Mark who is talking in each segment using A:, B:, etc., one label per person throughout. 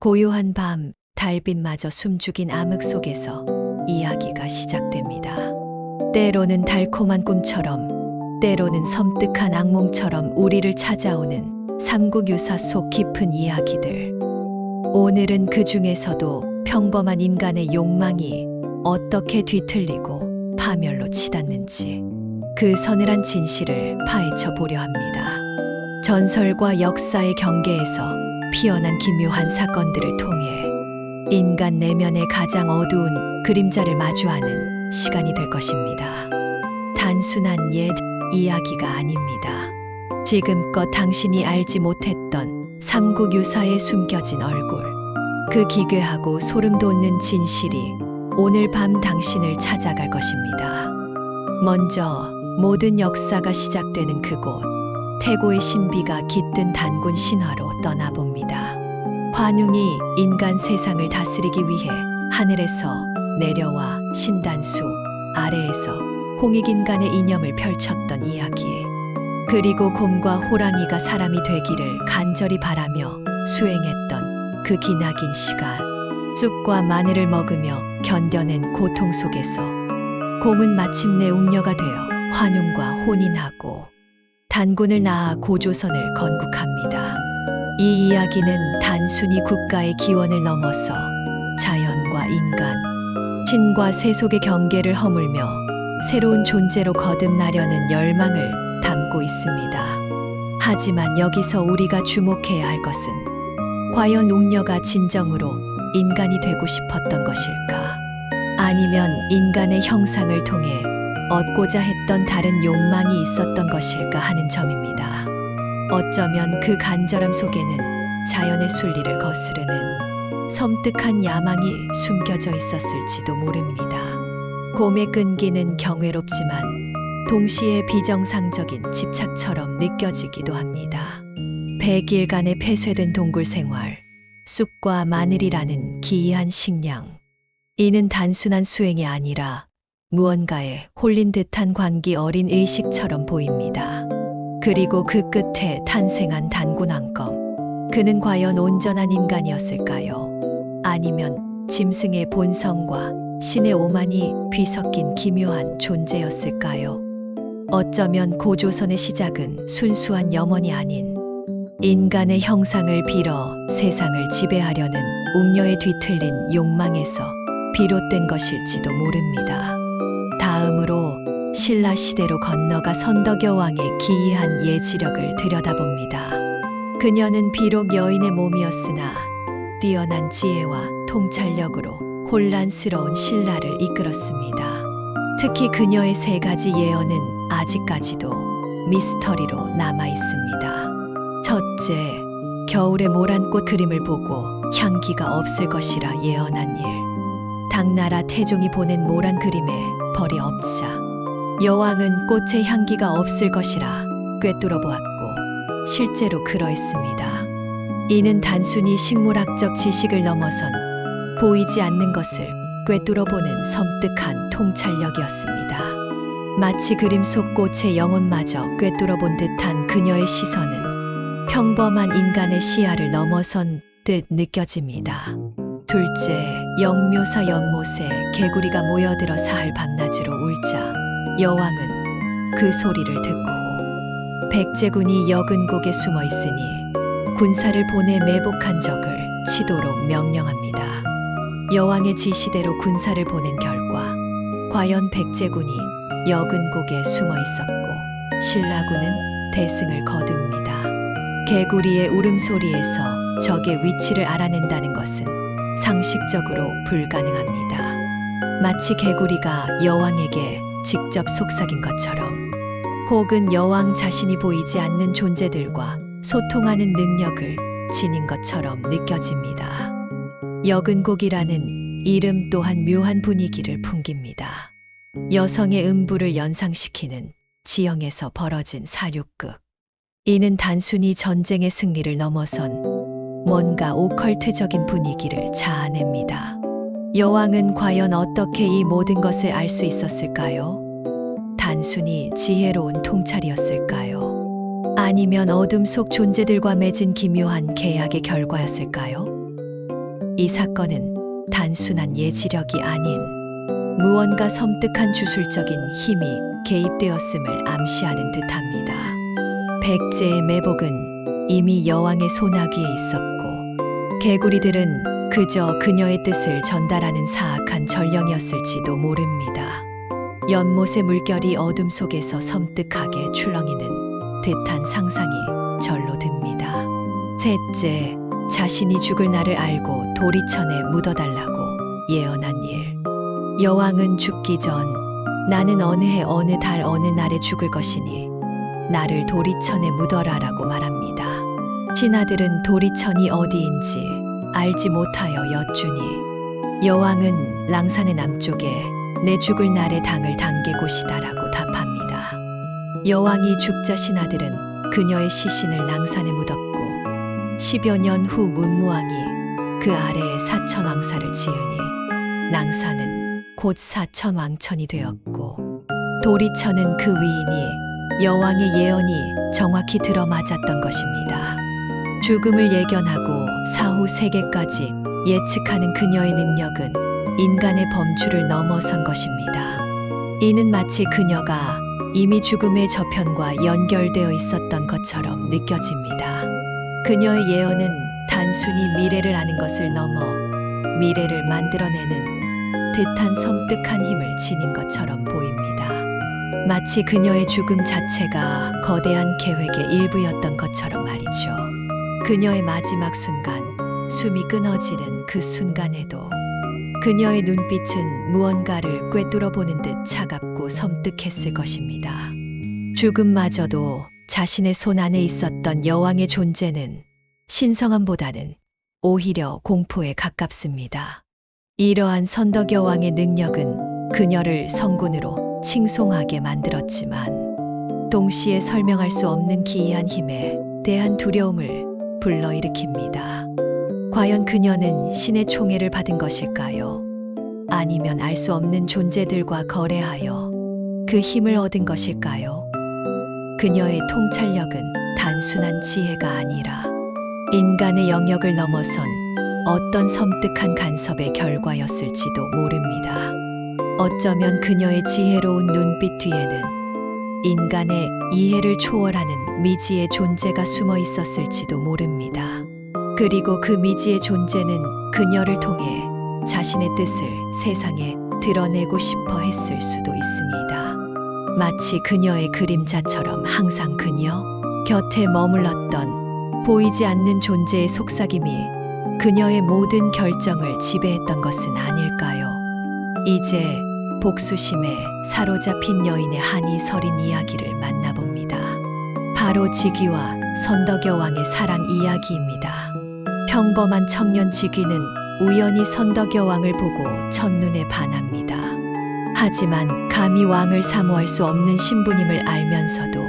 A: 고요한 밤, 달빛마저 숨죽인 암흑 속에서 이야기가 시작됩니다. 때로는 달콤한 꿈처럼, 때로는 섬뜩한 악몽처럼 우리를 찾아오는 삼국유사 속 깊은 이야기들. 오늘은 그 중에서도 평범한 인간의 욕망이 어떻게 뒤틀리고 파멸로 치닫는지 그 서늘한 진실을 파헤쳐 보려 합니다. 전설과 역사의 경계에서 피어난 기묘한 사건들을 통해 인간 내면의 가장 어두운 그림자를 마주하는 시간이 될 것입니다. 단순한 옛 이야기가 아닙니다. 지금껏 당신이 알지 못했던 삼국유사에 숨겨진 얼굴, 그 기괴하고 소름 돋는 진실이 오늘 밤 당신을 찾아갈 것입니다. 먼저 모든 역사가 시작되는 그곳, 태고의 신비가 깃든 단군 신화로 떠나봅니다. 관웅이 인간 세상을 다스리기 위해 하늘에서 내려와 신단수 아래에서 홍익인간의 이념을 펼쳤던 이야기. 그리고 곰과 호랑이가 사람이 되기를 간절히 바라며 수행했던 그 기나긴 시간. 쑥과 마늘을 먹으며 견뎌낸 고통 속에서 곰은 마침내 웅녀가 되어 환웅과 혼인하고 단군을 낳아 고조선을 건국합니다. 이 이야기는 단순히 국가의 기원을 넘어서 자연과 인간, 신과 세속의 경계를 허물며 새로운 존재로 거듭나려는 열망을 담고 있습니다. 하지만 여기서 우리가 주목해야 할 것은 과연 웅녀가 진정으로 인간이 되고 싶었던 것일까? 아니면 인간의 형상을 통해 얻고자 했던 다른 욕망이 있었던 것일까 하는 점입니다. 어쩌면 그 간절함 속에는 자연의 순리를 거스르는 섬뜩한 야망이 숨겨져 있었을지도 모릅니다. 곰의 끈기는 경외롭지만 동시에 비정상적인 집착처럼 느껴지기도 합니다. 100일간의 폐쇄된 동굴 생활, 쑥과 마늘이라는 기이한 식량. 이는 단순한 수행이 아니라 무언가에 홀린 듯한 광기 어린 의식처럼 보입니다. 그리고 그 끝에 탄생한 단군 왕검. 그는 과연 온전한 인간이었을까요? 아니면 짐승의 본성과 신의 오만이 뒤섞인 기묘한 존재였을까요? 어쩌면 고조선의 시작은 순수한 염원이 아닌 인간의 형상을 빌어 세상을 지배하려는 웅녀의 뒤틀린 욕망에서 비롯된 것일지도 모릅니다. 다음으로 신라 시대로 건너가 선덕여 왕의 기이한 예지력을 들여다봅니다. 그녀는 비록 여인의 몸이었으나 뛰어난 지혜와 통찰력으로 혼란스러운 신라를 이끌었습니다. 특히 그녀의 3가지 예언은 아직까지도 미스터리로 남아 있습니다. 첫째, 겨울의 모란꽃 그림을 보고 향기가 없을 것이라 예언한 일. 당나라 태종이 보낸 모란 그림에 벌이 없자 여왕은 꽃의 향기가 없을 것이라 꿰뚫어 보았고 실제로 그러했습니다. 이는 단순히 식물학적 지식을 넘어선 보이지 않는 것을 꿰뚫어 보는 섬뜩한 통찰력이었습니다. 마치 그림 속 꽃의 영혼마저 꿰뚫어 본 듯한 그녀의 시선은 평범한 인간의 시야를 넘어선 듯 느껴집니다. 둘째, 영묘사 연못에 개구리가 모여들어 사흘 밤낮으로 울자 여왕은 그 소리를 듣고 백제군이 여근곡에 숨어 있으니 군사를 보내 매복한 적을 치도록 명령합니다. 여왕의 지시대로 군사를 보낸 결과 과연 백제군이 여근곡에 숨어 있었고 신라군은 대승을 거둡니다. 개구리의 울음소리에서 적의 위치를 알아낸다는 것은 상식적으로 불가능합니다. 마치 개구리가 여왕에게 직접 속삭인 것처럼, 혹은 여왕 자신이 보이지 않는 존재들과 소통하는 능력을 지닌 것처럼 느껴집니다. 여근곡이라는 이름 또한 묘한 분위기를 풍깁니다. 여성의 음부를 연상시키는 지형에서 벌어진 사육극. 이는 단순히 전쟁의 승리를 넘어선 뭔가 오컬트적인 분위기를 자아냅니다. 여왕은 과연 어떻게 이 모든 것을 알 수 있었을까요? 단순히 지혜로운 통찰이었을까요? 아니면 어둠 속 존재들과 맺은 기묘한 계약의 결과였을까요? 이 사건은 단순한 예지력이 아닌 무언가 섬뜩한 주술적인 힘이 개입되었음을 암시하는 듯합니다. 백제의 매복은 이미 여왕의 손아귀에 있었고 개구리들은 그저 그녀의 뜻을 전달하는 사악한 전령이었을지도 모릅니다. 연못의 물결이 어둠 속에서 섬뜩하게 출렁이는 듯한 상상이 절로 듭니다. 셋째, 자신이 죽을 날을 알고 도리천에 묻어달라고 예언한 일. 여왕은 죽기 전 나는 어느 해 어느 달 어느 날에 죽을 것이니 나를 도리천에 묻어라라고 말합니다. 신하들은 도리천이 어디인지 알지 못하여 여쭈니 여왕은 랑산의 남쪽에 내 죽을 날의 당을 당길 곳이다라고 답합니다. 여왕이 죽자 신하들은 그녀의 시신을 랑산에 묻었고 10여 년 후 문무왕이 그 아래에 사천왕사를 지으니 랑산은 곧 사천왕천이 되었고 도리천은 그 위이니 여왕의 예언이 정확히 들어맞았던 것입니다. 죽음을 예견하고 사후 세계까지 예측하는 그녀의 능력은 인간의 범주를 넘어선 것입니다. 이는 마치 그녀가 이미 죽음의 저편과 연결되어 있었던 것처럼 느껴집니다. 그녀의 예언은 단순히 미래를 아는 것을 넘어 미래를 만들어내는 듯한 섬뜩한 힘을 지닌 것처럼 보입니다. 마치 그녀의 죽음 자체가 거대한 계획의 일부였던 것처럼 말이죠. 그녀의 마지막 순간, 숨이 끊어지는 그 순간에도 그녀의 눈빛은 무언가를 꿰뚫어 보는 듯 차갑고 섬뜩했을 것입니다. 죽음마저도 자신의 손 안에 있었던 여왕의 존재는 신성함보다는 오히려 공포에 가깝습니다. 이러한 선덕 여왕의 능력은 그녀를 성군으로 칭송하게 만들었지만 동시에 설명할 수 없는 기이한 힘에 대한 두려움을 불러일으킵니다. 과연 그녀는 신의 총애를 받은 것일까요? 아니면 알 수 없는 존재들과 거래하여 그 힘을 얻은 것일까요? 그녀의 통찰력은 단순한 지혜가 아니라 인간의 영역을 넘어선 어떤 섬뜩한 간섭의 결과였을지도 모릅니다. 어쩌면 그녀의 지혜로운 눈빛 뒤에는 인간의 이해를 초월하는 미지의 존재가 숨어 있었을지도 모릅니다. 그리고 그 미지의 존재는 그녀를 통해 자신의 뜻을 세상에 드러내고 싶어 했을 수도 있습니다. 마치 그녀의 그림자처럼 항상 그녀 곁에 머물렀던 보이지 않는 존재의 속삭임이 그녀의 모든 결정을 지배했던 것은 아닐까요? 이제 복수심에 사로잡힌 여인의 한이 서린 이야기를 만나봅니다. 바로 직위와 선덕여왕의 사랑 이야기입니다. 평범한 청년 직위는 우연히 선덕여왕을 보고 첫눈에 반합니다. 하지만 감히 왕을 사모할 수 없는 신부님을 알면서도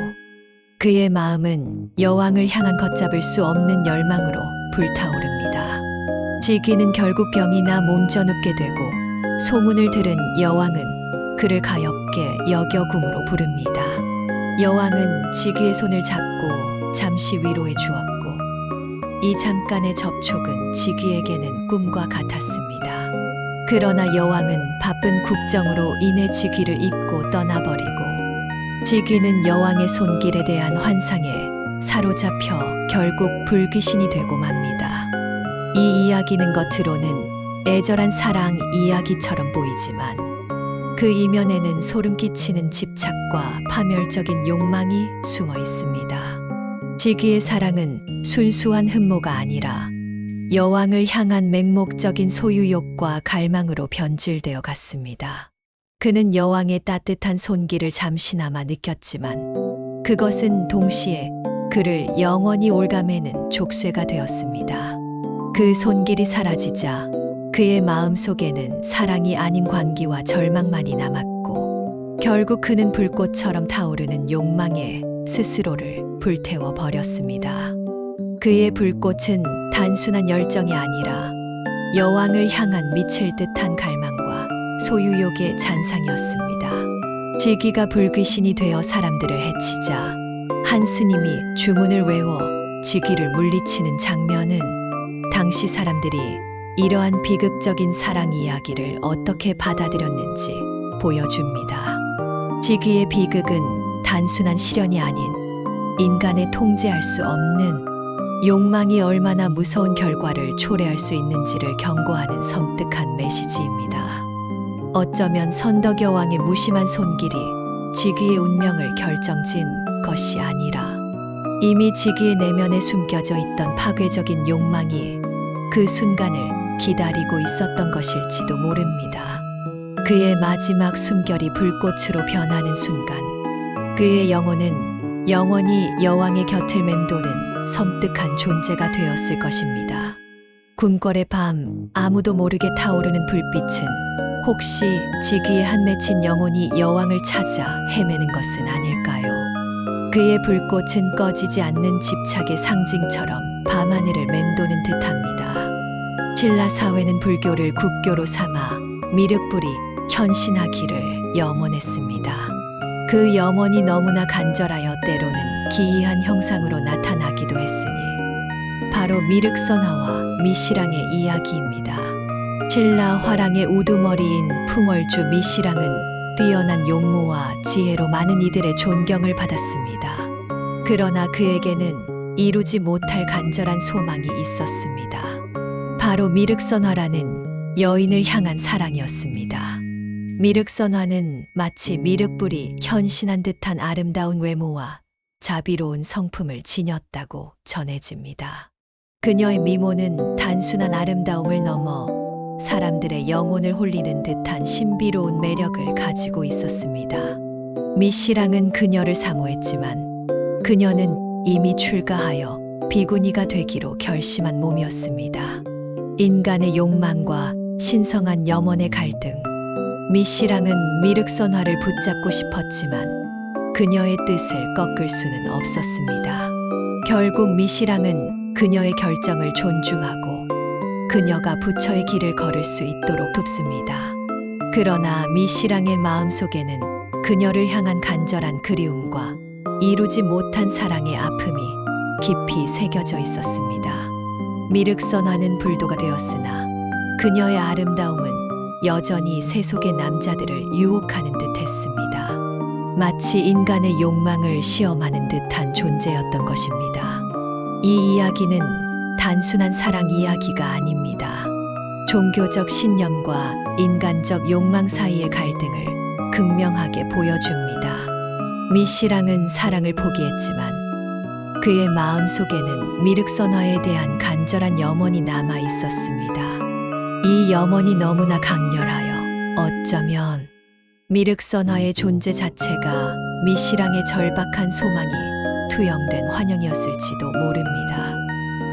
A: 그의 마음은 여왕을 향한 걷잡을 수 없는 열망으로 불타오릅니다. 직위는 결국 병이 나 몸져눕게 되고 소문을 들은 여왕은 그를 가엾게 여겨궁으로 부릅니다. 여왕은 직위의 손을 잡고 잠시 위로해 주었고 이 잠깐의 접촉은 직위에게는 꿈과 같았습니다. 그러나 여왕은 바쁜 국정으로 인해 직위를 잊고 떠나버리고 직위는 여왕의 손길에 대한 환상에 사로잡혀 결국 불귀신이 되고 맙니다. 이 이야기는 겉으로는 애절한 사랑 이야기처럼 보이지만 그 이면에는 소름 끼치는 집착과 파멸적인 욕망이 숨어 있습니다. 직위의 사랑은 순수한 흠모가 아니라 여왕을 향한 맹목적인 소유욕과 갈망으로 변질되어 갔습니다. 그는 여왕의 따뜻한 손길을 잠시나마 느꼈지만 그것은 동시에 그를 영원히 올가매는 족쇄가 되었습니다. 그 손길이 사라지자 그의 마음속에는 사랑이 아닌 광기와 절망만이 남았고 결국 그는 불꽃처럼 타오르는 욕망에 스스로를 불태워 버렸습니다. 그의 불꽃은 단순한 열정이 아니라 여왕을 향한 미칠 듯한 갈망과 소유욕의 잔상이었습니다. 직위가 불귀신이 되어 사람들을 해치자 한 스님이 주문을 외워 직위를 물리치는 장면은 당시 사람들이 이러한 비극적인 사랑 이야기를 어떻게 받아들였는지 보여줍니다. 지귀의 비극은 단순한 시련이 아닌 인간의 통제할 수 없는 욕망이 얼마나 무서운 결과를 초래할 수 있는지를 경고하는 섬뜩한 메시지입니다. 어쩌면 선덕여왕의 무심한 손길이 지귀의 운명을 결정진 것이 아니라 이미 지귀의 내면에 숨겨져 있던 파괴적인 욕망이 그 순간을 기다리고 있었던 것일지도 모릅니다. 그의 마지막 숨결이 불꽃으로 변하는 순간 그의 영혼은 영원히 여왕의 맺을 맴도는 섬뜩한 존재가 되었을 것입니다. 궁궐의 밤 아무도 모르게 타오르는 불빛은 혹시 지귀의 한 맺힌 영혼이 여왕을 찾아 헤매는 것은 아닐까요? 그의 불꽃은 꺼지지 않는 집착의 상징처럼 밤하늘을 맴도는 듯합니다. 신라 사회는 불교를 국교로 삼아 미륵불이 현신하기를 염원했습니다. 그 염원이 너무나 간절하여 때로는 기이한 형상으로 나타나기도 했으니 바로 미륵선화와 미시랑의 이야기입니다. 신라 화랑의 우두머리인 풍월주 미시랑은 뛰어난 용모와 지혜로 많은 이들의 존경을 받았습니다. 그러나 그에게는 이루지 못할 간절한 소망이 있었습니다. 바로 미륵선화라는 여인을 향한 사랑이었습니다. 미륵선화는 마치 미륵불이 현신한 듯한 아름다운 외모와 자비로운 성품을 지녔다고 전해집니다. 그녀의 미모는 단순한 아름다움을 넘어 사람들의 영혼을 홀리는 듯한 신비로운 매력을 가지고 있었습니다. 미시랑은 그녀를 사모했지만 그녀는 이미 출가하여 비구니가 되기로 결심한 몸이었습니다. 인간의 욕망과 신성한 염원의 갈등. 미시랑은 미륵선화를 붙잡고 싶었지만 그녀의 뜻을 꺾을 수는 없었습니다. 결국 미시랑은 그녀의 결정을 존중하고 그녀가 부처의 길을 걸을 수 있도록 돕습니다. 그러나 미시랑의 마음속에는 그녀를 향한 간절한 그리움과 이루지 못한 사랑의 아픔이 깊이 새겨져 있었습니다. 미륵선화는 불도가 되었으나 그녀의 아름다움은 여전히 세속의 남자들을 유혹하는 듯했습니다. 마치 인간의 욕망을 시험하는 듯한 존재였던 것입니다. 이 이야기는 단순한 사랑 이야기가 아닙니다. 종교적 신념과 인간적 욕망 사이의 갈등을 극명하게 보여줍니다. 미시랑은 사랑을 포기했지만 그의 마음 속에는 미륵선화에 대한 간절한 염원이 남아 있었습니다. 이 염원이 너무나 강렬하여 어쩌면 미륵선화의 존재 자체가 미시랑의 절박한 소망이 투영된 환영이었을지도 모릅니다.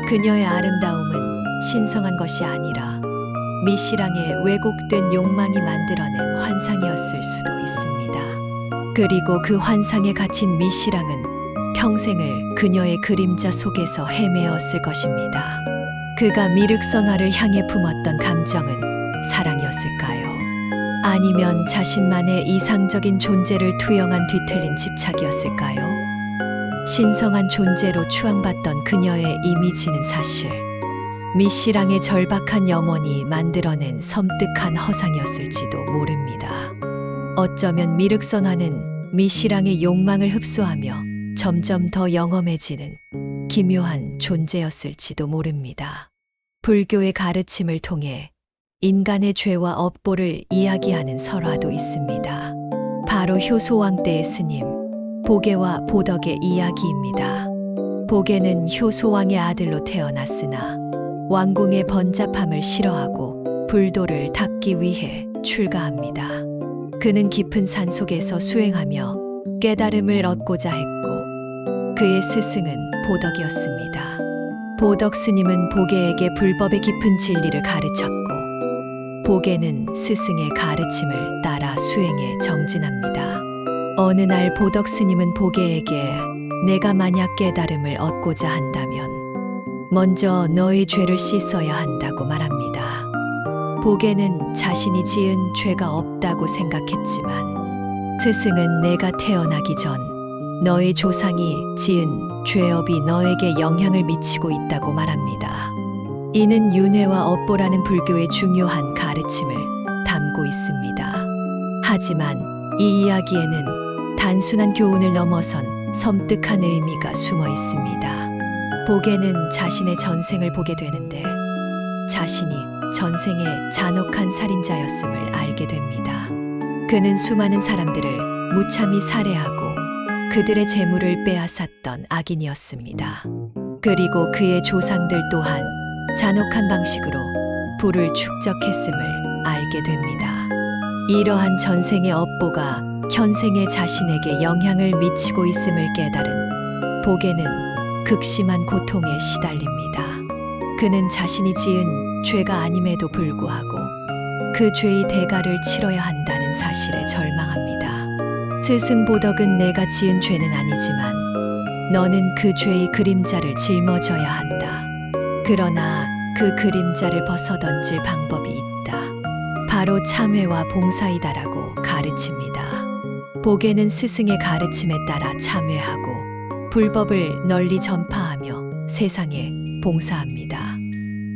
A: 그녀의 아름다움은 신성한 것이 아니라 미시랑의 왜곡된 욕망이 만들어낸 환상이었을 수도 있습니다. 그리고 그 환상에 갇힌 미시랑은 평생을 그녀의 그림자 속에서 헤매었을 것입니다. 그가 미륵선화를 향해 품었던 감정은 사랑이었을까요? 아니면 자신만의 이상적인 존재를 투영한 뒤틀린 집착이었을까요? 신성한 존재로 추앙받던 그녀의 이미지는 사실 미시랑의 절박한 염원이 만들어낸 섬뜩한 허상이었을지도 모릅니다. 어쩌면 미륵선화는 미시랑의 욕망을 흡수하며 점점 더 영험해지는 기묘한 존재였을지도 모릅니다. 불교의 가르침을 통해 인간의 죄와 업보를 이야기하는 설화도 있습니다. 바로 효소왕 때의 스님 보계와 보덕의 이야기입니다. 보계는 효소왕의 아들로 태어났으나 왕궁의 번잡함을 싫어하고 불도를 닦기 위해 출가합니다. 그는 깊은 산 속에서 수행하며 깨달음을 얻고자 했고 그의 스승은 보덕이었습니다. 보덕 스님은 보계에게 불법의 깊은 진리를 가르쳤고 보계는 스승의 가르침을 따라 수행에 정진합니다. 어느 날 보덕 스님은 보계에게 내가 만약 깨달음을 얻고자 한다면 먼저 너의 죄를 씻어야 한다고 말합니다. 보계는 자신이 지은 죄가 없다고 생각했지만 스승은 내가 태어나기 전 너의 조상이 지은 죄업이 너에게 영향을 미치고 있다고 말합니다. 이는 윤회와 업보라는 불교의 중요한 가르침을 담고 있습니다. 하지만 이 이야기에는 단순한 교훈을 넘어선 섬뜩한 의미가 숨어 있습니다. 복에는 자신의 전생을 보게 되는데 자신이 전생에 잔혹한 살인자였음을 알게 됩니다. 그는 수많은 사람들을 무참히 살해하고 그들의 재물을 빼앗았던 악인이었습니다. 그리고 그의 조상들 또한 잔혹한 방식으로 부를 축적했음을 알게 됩니다. 이러한 전생의 업보가 현생의 자신에게 영향을 미치고 있음을 깨달은 복에는 극심한 고통에 시달립니다. 그는 자신이 지은 죄가 아님에도 불구하고 그 죄의 대가를 치러야 한다는 사실에 절망합니다. 스승 보덕은 내가 지은 죄는 아니지만 너는 그 죄의 그림자를 짊어져야 한다. 그러나 그 그림자를 벗어던질 방법이 있다. 바로 참회와 봉사이다라고 가르칩니다. 복에는 스승의 가르침에 따라 참회하고 불법을 널리 전파하며 세상에 봉사합니다.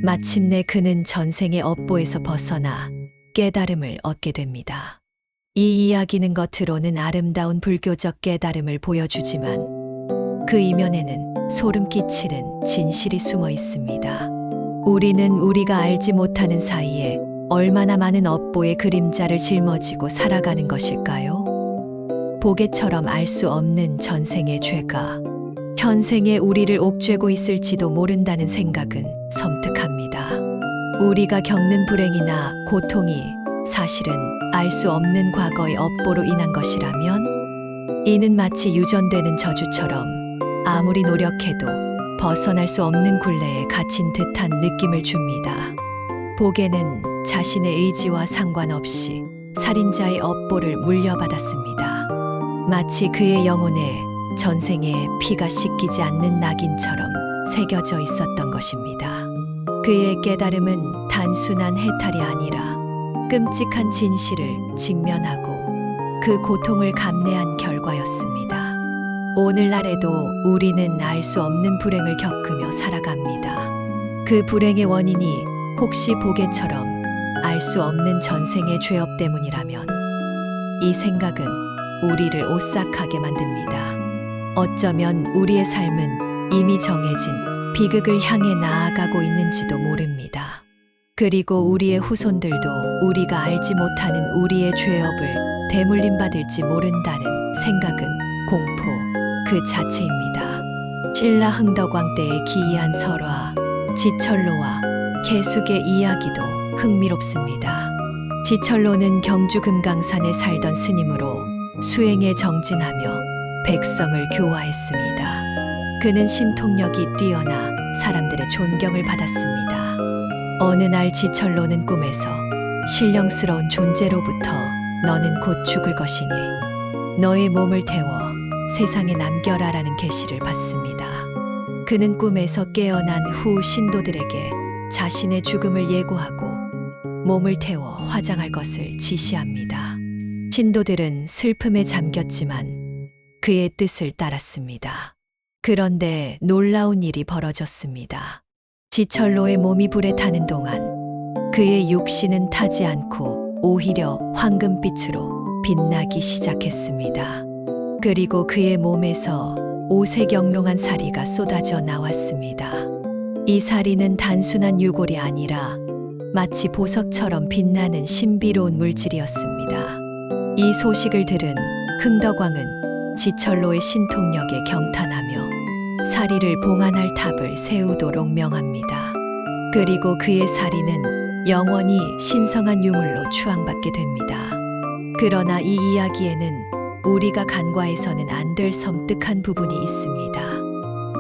A: 마침내 그는 전생의 업보에서 벗어나 깨달음을 얻게 됩니다. 이 이야기는 겉으로는 아름다운 불교적 깨달음을 보여주지만 그 이면에는 소름 끼치는 진실이 숨어 있습니다. 우리는 우리가 알지 못하는 사이에 얼마나 많은 업보의 그림자를 짊어지고 살아가는 것일까요? 복에처럼 알 수 없는 전생의 죄가 현생에 우리를 옥죄고 있을지도 모른다는 생각은 섬뜩합니다. 우리가 겪는 불행이나 고통이 사실은 알 수 없는 과거의 업보로 인한 것이라면 이는 마치 유전되는 저주처럼 아무리 노력해도 벗어날 수 없는 굴레에 갇힌 듯한 느낌을 줍니다. 복에는 자신의 의지와 상관없이 살인자의 업보를 물려받았습니다. 마치 그의 영혼에 전생에 피가 씻기지 않는 낙인처럼 새겨져 있었던 것입니다. 그의 깨달음은 단순한 해탈이 아니라 끔찍한 진실을 직면하고 그 고통을 감내한 결과였습니다. 오늘날에도 우리는 알 수 없는 불행을 겪으며 살아갑니다. 그 불행의 원인이 혹시 복에처럼 알 수 없는 전생의 죄업 때문이라면 이 생각은 우리를 오싹하게 만듭니다. 어쩌면 우리의 삶은 이미 정해진 비극을 향해 나아가고 있는지도 모릅니다. 그리고 우리의 후손들도 우리가 알지 못하는 우리의 죄업을 대물림받을지 모른다는 생각은 공포 그 자체입니다. 신라 흥덕왕 때의 기이한 설화, 지철로와 개숙의 이야기도 흥미롭습니다. 지철로는 경주 금강산에 살던 스님으로 수행에 정진하며 백성을 교화했습니다. 그는 신통력이 뛰어나 사람들의 존경을 받았습니다. 어느 날 지철로는 꿈에서 신령스러운 존재로부터 너는 곧 죽을 것이니 너의 몸을 태워 세상에 남겨라라는 계시를 받습니다. 그는 꿈에서 깨어난 후 신도들에게 자신의 죽음을 예고하고 몸을 태워 화장할 것을 지시합니다. 신도들은 슬픔에 잠겼지만 그의 뜻을 따랐습니다. 그런데 놀라운 일이 벌어졌습니다. 지철로의 몸이 불에 타는 동안 그의 육신은 타지 않고 오히려 황금빛으로 빛나기 시작했습니다. 그리고 그의 몸에서 오색영롱한 사리가 쏟아져 나왔습니다. 이 사리는 단순한 유골이 아니라 마치 보석처럼 빛나는 신비로운 물질이었습니다. 이 소식을 들은 흥덕왕은 지철로의 신통력에 경탄하며 사리를 봉안할 탑을 세우도록 명합니다. 그리고 그의 사리는 영원히 신성한 유물로 추앙받게 됩니다. 그러나 이 이야기에는 우리가 간과해서는 안 될 섬뜩한 부분이 있습니다.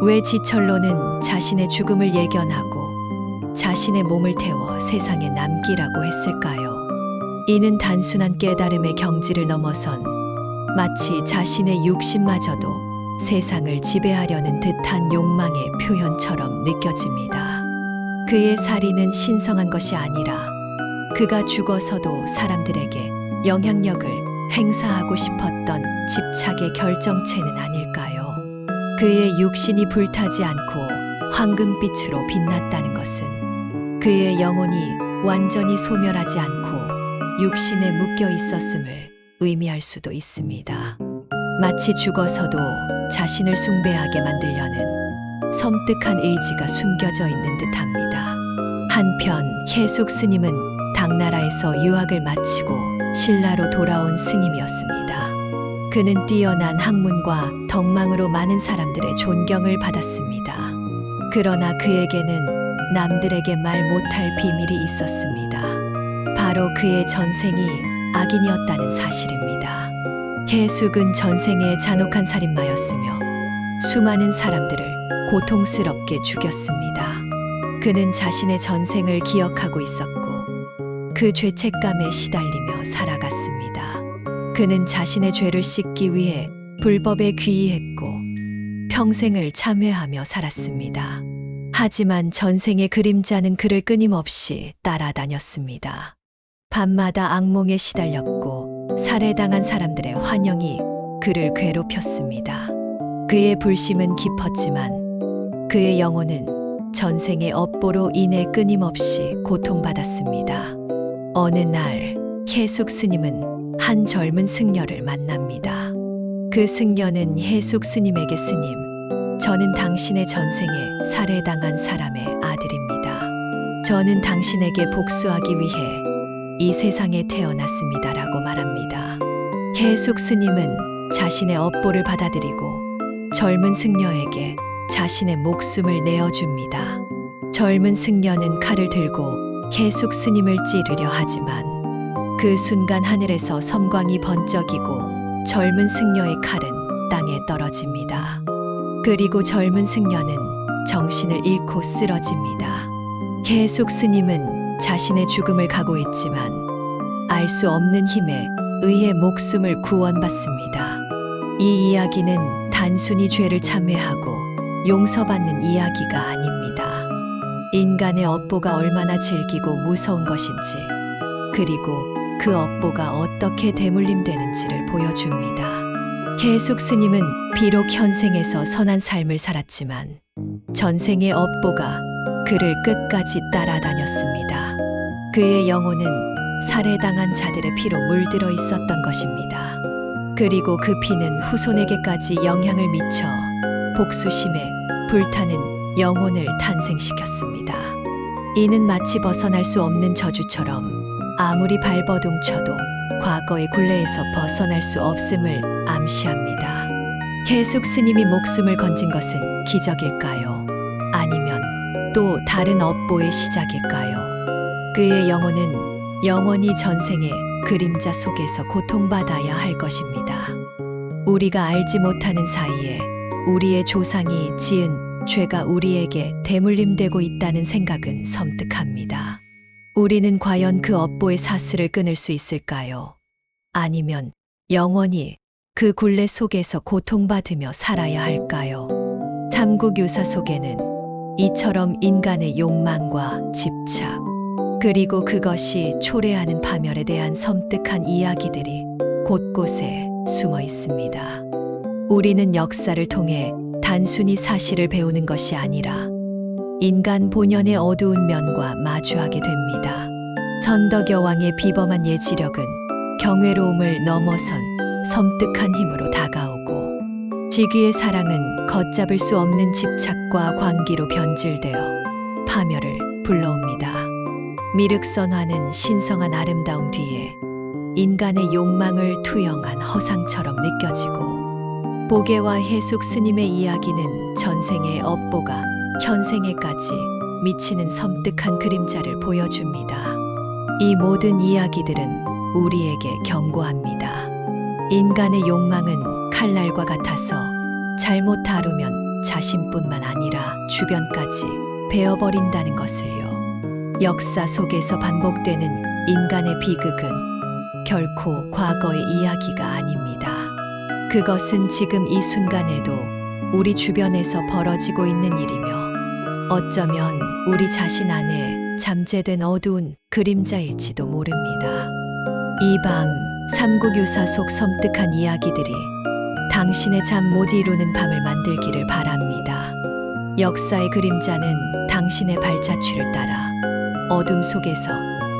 A: 왜 지철로는 자신의 죽음을 예견하고 자신의 몸을 태워 세상에 남기라고 했을까요? 이는 단순한 깨달음의 경지를 넘어선 마치 자신의 육신마저도 세상을 지배하려는 듯한 욕망의 표현처럼 느껴집니다. 그의 사리는 신성한 것이 아니라 그가 죽어서도 사람들에게 영향력을 행사하고 싶었던 집착의 결정체는 아닐까요? 그의 육신이 불타지 않고 황금빛으로 빛났다는 것은 그의 영혼이 완전히 소멸하지 않고 육신에 묶여 있었음을 의미할 수도 있습니다. 마치 죽어서도 자신을 숭배하게 만들려는 섬뜩한 의지가 숨겨져 있는 듯합니다. 한편 해숙 스님은 당나라에서 유학을 마치고 신라로 돌아온 스님이었습니다. 그는 뛰어난 학문과 덕망으로 많은 사람들의 존경을 받았습니다. 그러나 그에게는 남들에게 말 못할 비밀이 있었습니다. 바로 그의 전생이 악인이었다는 사실입니다. 해숙은 전생에 잔혹한 살인마였으며 수많은 사람들을 고통스럽게 죽였습니다. 그는 자신의 전생을 기억하고 있었고 그 죄책감에 시달리며 살아갔습니다. 그는 자신의 죄를 씻기 위해 불법에 귀의했고 평생을 참회하며 살았습니다. 하지만 전생의 그림자는 그를 끊임없이 따라다녔습니다. 밤마다 악몽에 시달렸고 살해당한 사람들의 환영이 그를 괴롭혔습니다. 그의 불심은 깊었지만 그의 영혼은 전생의 업보로 인해 끊임없이 고통받았습니다. 어느 날 해숙 스님은 한 젊은 승려를 만납니다. 그 승려는 해숙 스님에게 스님, 저는 당신의 전생에 살해당한 사람의 아들입니다. 저는 당신에게 복수하기 위해 이 세상에 태어났습니다라고 말합니다. 해숙 스님은 자신의 업보를 받아들이고 젊은 승려에게 자신의 목숨을 내어줍니다. 젊은 승려는 칼을 들고 해숙 스님을 찌르려 하지만 그 순간 하늘에서 섬광이 번쩍이고 젊은 승려의 칼은 땅에 떨어집니다. 그리고 젊은 승려는 정신을 잃고 쓰러집니다. 해숙 스님은 자신의 죽음을 각오했지만 알 수 없는 힘에 의해 목숨을 구원받습니다. 이 이야기는 단순히 죄를 참회하고 용서받는 이야기가 아닙니다. 인간의 업보가 얼마나 질기고 무서운 것인지, 그리고 그 업보가 어떻게 대물림되는지를 보여줍니다. 해숙 스님은 비록 현생에서 선한 삶을 살았지만 전생의 업보가 그를 끝까지 따라다녔습니다. 그의 영혼은 살해당한 자들의 피로 물들어 있었던 것입니다. 그리고 그 피는 후손에게까지 영향을 미쳐 복수심에 불타는 영혼을 탄생시켰습니다. 이는 마치 벗어날 수 없는 저주처럼 아무리 발버둥쳐도 과거의 굴레에서 벗어날 수 없음을 암시합니다. 해숙 스님이 목숨을 건진 것은 기적일까요? 아니면 또 다른 업보의 시작일까요? 그의 영혼은 영원히 전생의 그림자 속에서 고통받아야 할 것입니다. 우리가 알지 못하는 사이에 우리의 조상이 지은 죄가 우리에게 대물림되고 있다는 생각은 섬뜩합니다. 우리는 과연 그 업보의 사슬을 끊을 수 있을까요? 아니면 영원히 그 굴레 속에서 고통받으며 살아야 할까요? 삼국유사 속에는 이처럼 인간의 욕망과 집착, 그리고 그것이 초래하는 파멸에 대한 섬뜩한 이야기들이 곳곳에 숨어 있습니다. 우리는 역사를 통해 단순히 사실을 배우는 것이 아니라 인간 본연의 어두운 면과 마주하게 됩니다. 선덕여 왕의 비범한 예지력은 경외로움을 넘어선 섬뜩한 힘으로 다가오고, 지귀의 사랑은 걷잡을 수 없는 집착과 광기로 변질되어 파멸을 불러옵니다. 미륵선화는 신성한 아름다움 뒤에 인간의 욕망을 투영한 허상처럼 느껴지고, 보게와 해숙 스님의 이야기는 전생의 업보가 현생에까지 미치는 섬뜩한 그림자를 보여줍니다. 이 모든 이야기들은 우리에게 경고합니다. 인간의 욕망은 칼날과 같아서 잘못 다루면 자신뿐만 아니라 주변까지 베어버린다는 것을요. 역사 속에서 반복되는 인간의 비극은 결코 과거의 이야기가 아닙니다. 그것은 지금 이 순간에도 우리 주변에서 벌어지고 있는 일이며, 어쩌면 우리 자신 안에 잠재된 어두운 그림자일지도 모릅니다. 이 밤 삼국유사 속 섬뜩한 이야기들이 당신의 잠 못 이루는 밤을 만들기를 바랍니다. 역사의 그림자는 당신의 발자취를 따라 어둠 속에서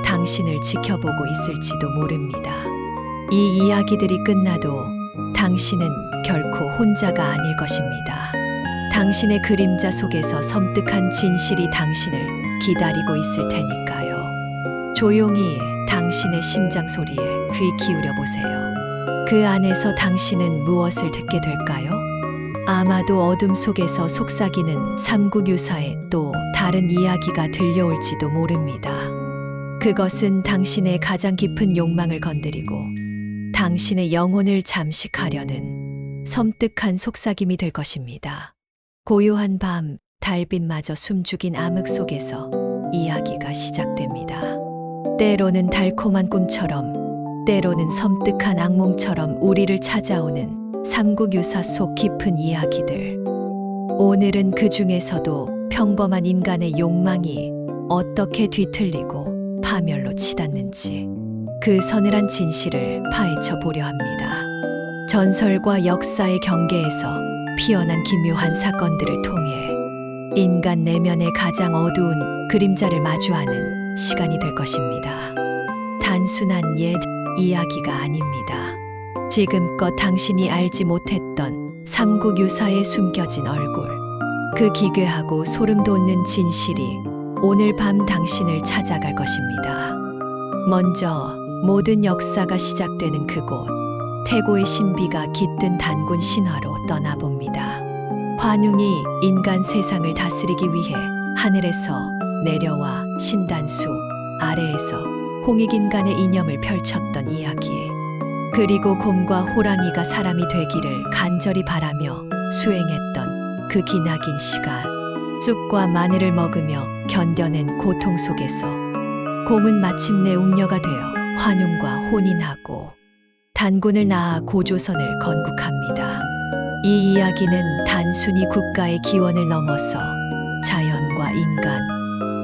A: 당신을 지켜보고 있을지도 모릅니다. 이 이야기들이 끝나도 당신은 결코 혼자가 아닐 것입니다. 당신의 그림자 속에서 섬뜩한 진실이 당신을 기다리고 있을 테니까요. 조용히 당신의 심장 소리에 귀 기울여 보세요. 그 안에서 당신은 무엇을 듣게 될까요? 아마도 어둠 속에서 속삭이는 삼국유사의 또 다른 이야기가 들려올지도 모릅니다. 그것은 당신의 가장 깊은 욕망을 건드리고 당신의 영혼을 잠식하려는 섬뜩한 속삭임이 될 것입니다. 고요한 밤, 달빛마저 숨죽인 암흑 속에서 이야기가 시작됩니다. 때로는 달콤한 꿈처럼, 때로는 섬뜩한 악몽처럼 우리를 찾아오는 삼국유사 속 깊은 이야기들. 오늘은 그 중에서도 평범한 인간의 욕망이 어떻게 뒤틀리고 파멸로 치닫는지 그 서늘한 진실을 파헤쳐 보려 합니다. 전설과 역사의 경계에서 피어난 기묘한 사건들을 통해 인간 내면의 가장 어두운 그림자를 마주하는 시간이 될 것입니다. 단순한 옛 이야기가 아닙니다. 지금껏 당신이 알지 못했던 삼국유사의 숨겨진 얼굴, 그 기괴하고 소름 돋는 진실이 오늘 밤 당신을 찾아갈 것입니다. 먼저 모든 역사가 시작되는 그곳, 태고의 신비가 깃든 단군 신화로 떠나봅니다. 관웅이 인간 세상을 다스리기 위해 하늘에서 내려와 신단수 아래에서 홍익인간의 이념을 펼쳤던 이야기. 그리고 곰과 호랑이가 사람이 되기를 간절히 바라며 수행했던 그 기나긴 시간. 쑥과 마늘을 먹으며 견뎌낸 고통 속에서 곰은 마침내 웅녀가 되어 환웅과 혼인하고 단군을 낳아 고조선을 건국합니다. 이 이야기는 단순히 국가의 기원을 넘어서 자연과 인간,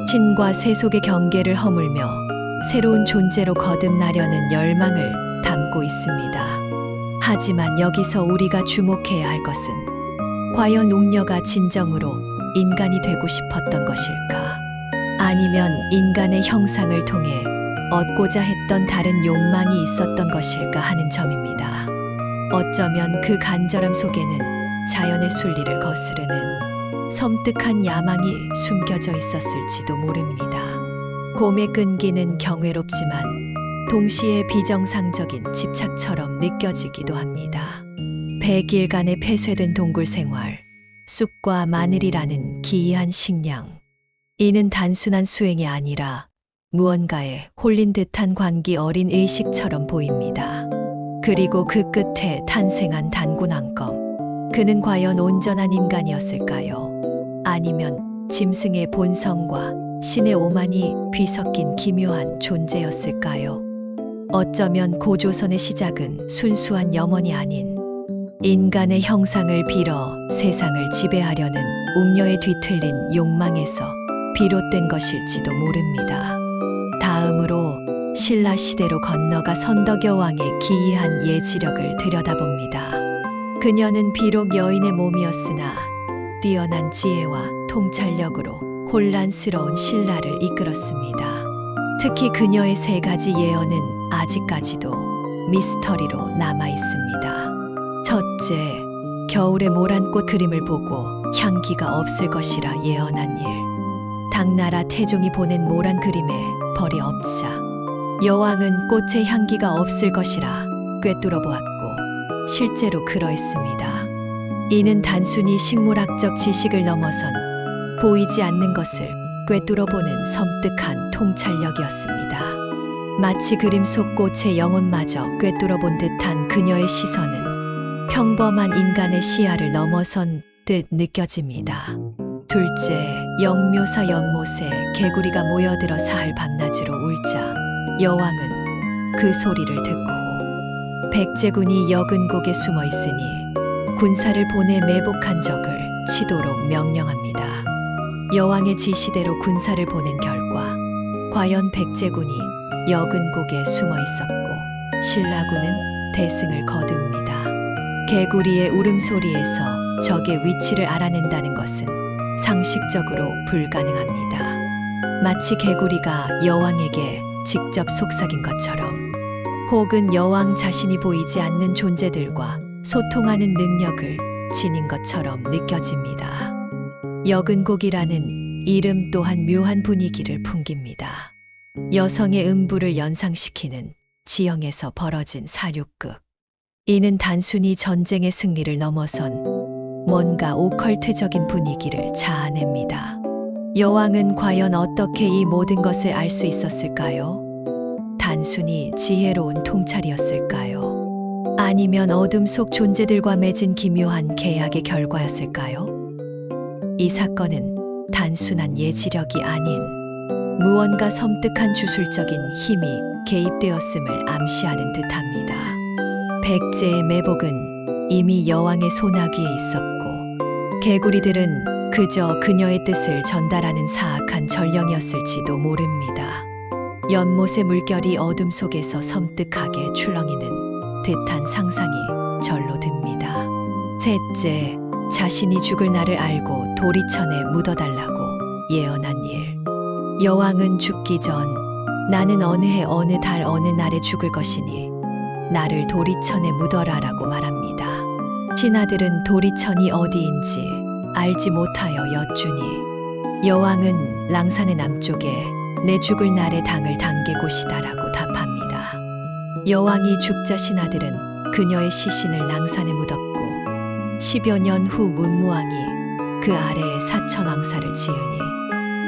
A: 신과 세 속의 경계를 허물며 새로운 존재로 거듭나려는 열망을 담고 있습니다. 하지만 여기서 우리가 주목해야 할 것은 과연 웅녀가 진정으로 인간이 되고 싶었던 것일까? 아니면 인간의 형상을 통해 얻고자 했던 다른 욕망이 있었던 것일까 하는 점입니다. 어쩌면 그 간절함 속에는 자연의 순리를 거스르는 섬뜩한 야망이 숨겨져 있었을지도 모릅니다. 곰의 끈기는 경외롭지만 동시에 비정상적인 집착처럼 느껴지기도 합니다. 100일간의 폐쇄된 동굴 생활, 쑥과 마늘이라는 기이한 식량. 이는 단순한 수행이 아니라 무언가에 홀린 듯한 광기 어린 의식처럼 보입니다. 그리고 그 끝에 탄생한 단군 왕검. 그는 과연 온전한 인간이었을까요? 아니면 짐승의 본성과 신의 오만이 뒤섞인 기묘한 존재였을까요? 어쩌면 고조선의 시작은 순수한 염원이 아닌 인간의 형상을 빌어 세상을 지배하려는 웅녀의 뒤틀린 욕망에서 비롯된 것일지도 모릅니다. 다음으로 신라 시대로 건너가 선덕여 왕의 기이한 예지력을 들여다봅니다. 그녀는 비록 여인의 몸이었으나 뛰어난 지혜와 통찰력으로 혼란스러운 신라를 이끌었습니다. 특히 그녀의 3가지 예언은 아직까지도 미스터리로 남아 있습니다. 첫째, 겨울의 모란꽃 그림을 보고 향기가 없을 것이라 예언한 일. 당나라 태종이 보낸 모란 그림에 벌이 없자 여왕은 꽃의 향기가 없을 것이라 꿰뚫어 보았고 실제로 그러했습니다. 이는 단순히 식물학적 지식을 넘어선 보이지 않는 것을 꿰뚫어 보는 섬뜩한 통찰력이었습니다. 마치 그림 속 꽃의 영혼마저 꿰뚫어 본 듯한 그녀의 시선은 평범한 인간의 시야를 넘어선 듯 느껴집니다. 둘째, 영묘사 연못에 개구리가 모여들어 사흘 밤낮으로 울자 여왕은 그 소리를 듣고 백제군이 여근곡에 숨어 있으니 군사를 보내 매복한 적을 치도록 명령합니다. 여왕의 지시대로 군사를 보낸 결과 과연 백제군이 여근곡에 숨어 있었고 신라군은 대승을 거둡니다. 개구리의 울음소리에서 적의 위치를 알아낸다는 것은 상식적으로 불가능합니다. 마치 개구리가 여왕에게 직접 속삭인 것처럼, 혹은 여왕 자신이 보이지 않는 존재들과 소통하는 능력을 지닌 것처럼 느껴집니다. 여근곡이라는 이름 또한 묘한 분위기를 풍깁니다. 여성의 음부를 연상시키는 지형에서 벌어진 사륙극. 이는 단순히 전쟁의 승리를 넘어선 뭔가 오컬트적인 분위기를 자아냅니다. 여왕은 과연 어떻게 이 모든 것을 알 수 있었을까요? 단순히 지혜로운 통찰이었을까요? 아니면 어둠 속 존재들과 맺은 기묘한 계약의 결과였을까요? 이 사건은 단순한 예지력이 아닌 무언가 섬뜩한 주술적인 힘이 개입되었음을 암시하는 듯합니다. 백제의 매복은 이미 여왕의 소나귀에 있었고, 개구리들은 그저 그녀의 뜻을 전달하는 사악한 전령이었을지도 모릅니다. 연못의 물결이 어둠 속에서 섬뜩하게 출렁이는 듯한 상상이 절로 듭니다. 셋째, 자신이 죽을 날을 알고 도리천에 묻어달라고 예언한 일. 여왕은 죽기 전 나는 어느 해 어느 달 어느 날에 죽을 것이니 나를 도리천에 묻어라라고 말합니다. 신하들은 도리천이 어디인지 알지 못하여 여쭈니 여왕은 랑산의 남쪽에 내 죽을 날의 당을 당길 곳이다라고 답합니다. 여왕이 죽자 신하들은 그녀의 시신을 랑산에 묻었고 10여 년 후 문무왕이 그 아래에 사천왕사를 지으니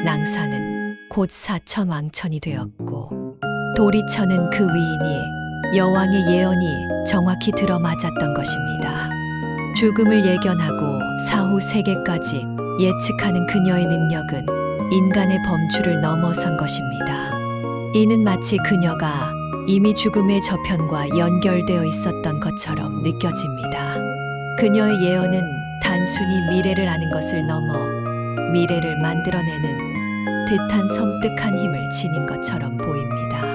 A: 랑산은 곧 사천왕천이 되었고, 도리천은 그 위이니 여왕의 예언이 정확히 들어맞았던 것입니다. 죽음을 예견하고 사후 세계까지 예측하는 그녀의 능력은 인간의 범주를 넘어선 것입니다. 이는 마치 그녀가 이미 죽음의 저편과 연결되어 있었던 것처럼 느껴집니다. 그녀의 예언은 단순히 미래를 아는 것을 넘어 미래를 만들어내는 듯한 섬뜩한 힘을 지닌 것처럼 보입니다.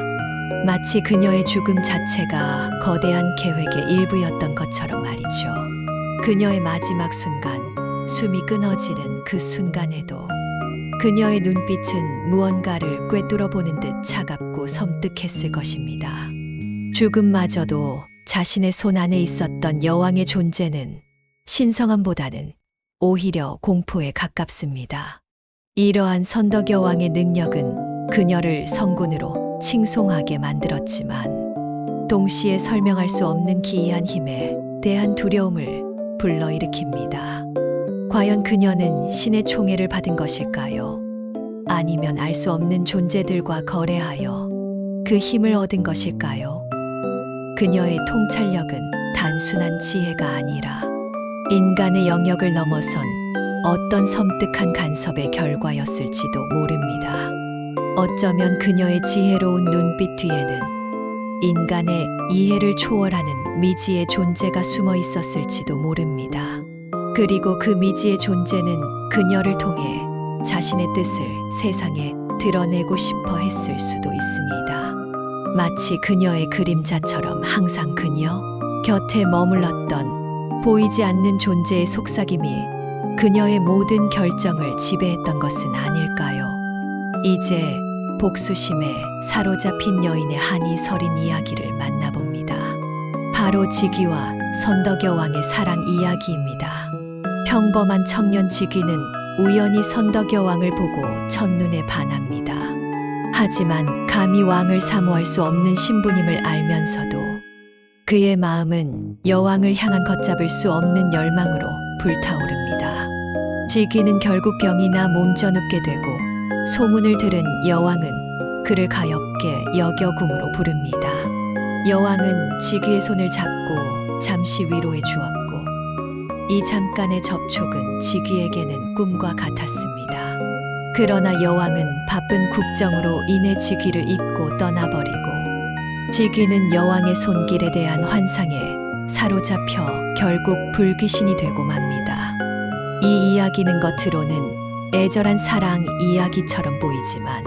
A: 마치 그녀의 죽음 자체가 거대한 계획의 일부였던 것처럼 말이죠. 그녀의 마지막 순간, 숨이 끊어지는 그 순간에도 그녀의 눈빛은 무언가를 꿰뚫어 보는 듯 차갑고 섬뜩했을 것입니다. 죽음마저도 자신의 손 안에 있었던 여왕의 존재는 신성함보다는 오히려 공포에 가깝습니다. 이러한 선덕 여왕의 능력은 그녀를 성군으로 칭송하게 만들었지만 동시에 설명할 수 없는 기이한 힘에 대한 두려움을 불러일으킵니다. 과연 그녀는 신의 총애를 받은 것일까요? 아니면 알 수 없는 존재들과 거래하여 그 힘을 얻은 것일까요? 그녀의 통찰력은 단순한 지혜가 아니라 인간의 영역을 넘어선 어떤 섬뜩한 간섭의 결과였을지도 모릅니다. 어쩌면 그녀의 지혜로운 눈빛 뒤에는 인간의 이해를 초월하는 미지의 존재가 숨어 있었을지도 모릅니다. 그리고 그 미지의 존재는 그녀를 통해 자신의 뜻을 세상에 드러내고 싶어 했을 수도 있습니다. 마치 그녀의 그림자처럼 항상 그녀 곁에 머물렀던 보이지 않는 존재의 속삭임이 그녀의 모든 결정을 지배했던 것은 아닐까요? 이제 복수심에 사로잡힌 여인의 한이 서린 이야기를 만나봅니다. 바로 직위와 선덕여왕의 사랑 이야기입니다. 평범한 청년 직위는 우연히 선덕여왕을 보고 첫눈에 반합니다. 하지만 감히 왕을 사모할 수 없는 신부님을 알면서도 그의 마음은 여왕을 향한 걷잡을 수 없는 열망으로 불타오릅니다. 직위는 결국 병이나 몸져눕게 되고 소문을 들은 여왕은 그를 가엾게 여겨 궁으로 부릅니다. 여왕은 직위의 손을 잡고 잠시 위로해 주었고 이 잠깐의 접촉은 직위에게는 꿈과 같았습니다. 그러나 여왕은 바쁜 국정으로 인해 직위를 잊고 떠나버리고 직위는 여왕의 손길에 대한 환상에 사로잡혀 결국 불귀신이 되고 맙니다. 이 이야기는 겉으로는 애절한 사랑 이야기처럼 보이지만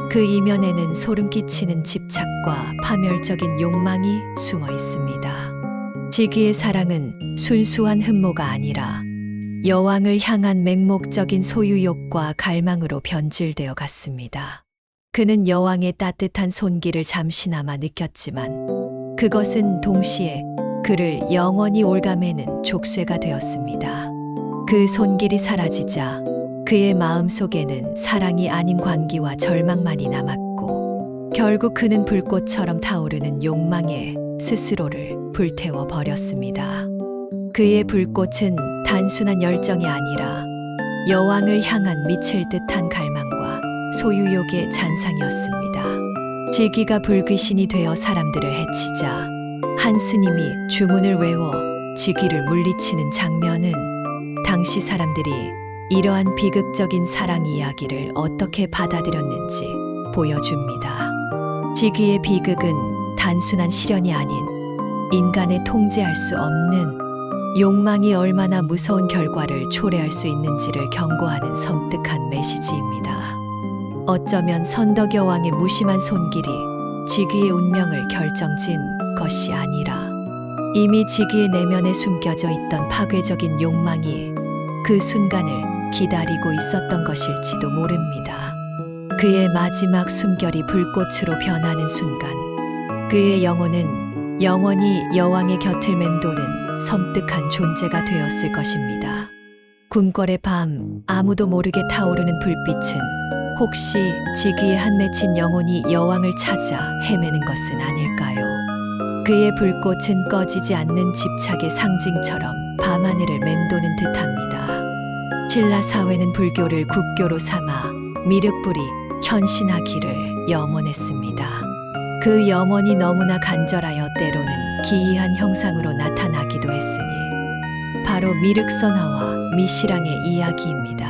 A: 그 이면에는 소름 끼치는 집착과 파멸적인 욕망이 숨어 있습니다. 직위의 사랑은 순수한 흠모가 아니라 여왕을 향한 맹목적인 소유욕과 갈망으로 변질되어 갔습니다. 그는 여왕의 따뜻한 손길을 잠시나마 느꼈지만 그것은 동시에 그를 영원히 올가매는 족쇄가 되었습니다. 그 손길이 사라지자 그의 마음속에는 사랑이 아닌 광기와 절망만이 남았고 결국 그는 불꽃처럼 타오르는 욕망에 스스로를 불태워 버렸습니다. 그의 불꽃은 단순한 열정이 아니라 여왕을 향한 미칠 듯한 갈망과 소유욕의 잔상이었습니다. 지귀가 불귀신이 되어 사람들을 해치자 한 스님이 주문을 외워 지귀를 물리치는 장면은 당시 사람들이 이러한 비극적인 사랑 이야기를 어떻게 받아들였는지 보여줍니다. 지귀의 비극은 단순한 시련이 아닌 인간의 통제할 수 없는 욕망이 얼마나 무서운 결과를 초래할 수 있는지를 경고하는 섬뜩한 메시지입니다. 어쩌면 선덕여왕의 무심한 손길이 지귀의 운명을 결정짓는 것이 아니라 이미 지귀의 내면에 숨겨져 있던 파괴적인 욕망이 그 순간을 기다리고 있었던 것일지도 모릅니다. 그의 마지막 숨결이 불꽃으로 변하는 순간 그의 영혼은 영원히 여왕의 곁을 맴도는 섬뜩한 존재가 되었을 것입니다. 궁궐의 밤, 아무도 모르게 타오르는 불빛은 혹시 지귀에 한 맺힌 영혼이 여왕을 찾아 헤매는 것은 아닐까요? 그의 불꽃은 꺼지지 않는 집착의 상징처럼 밤하늘을 맴도는 듯합니다. 신라 사회는 불교를 국교로 삼아 미륵불이 현신하기를 염원했습니다. 그 염원이 너무나 간절하여 때로는 기이한 형상으로 나타나기도 했으니 바로 미륵선화와 미시랑의 이야기입니다.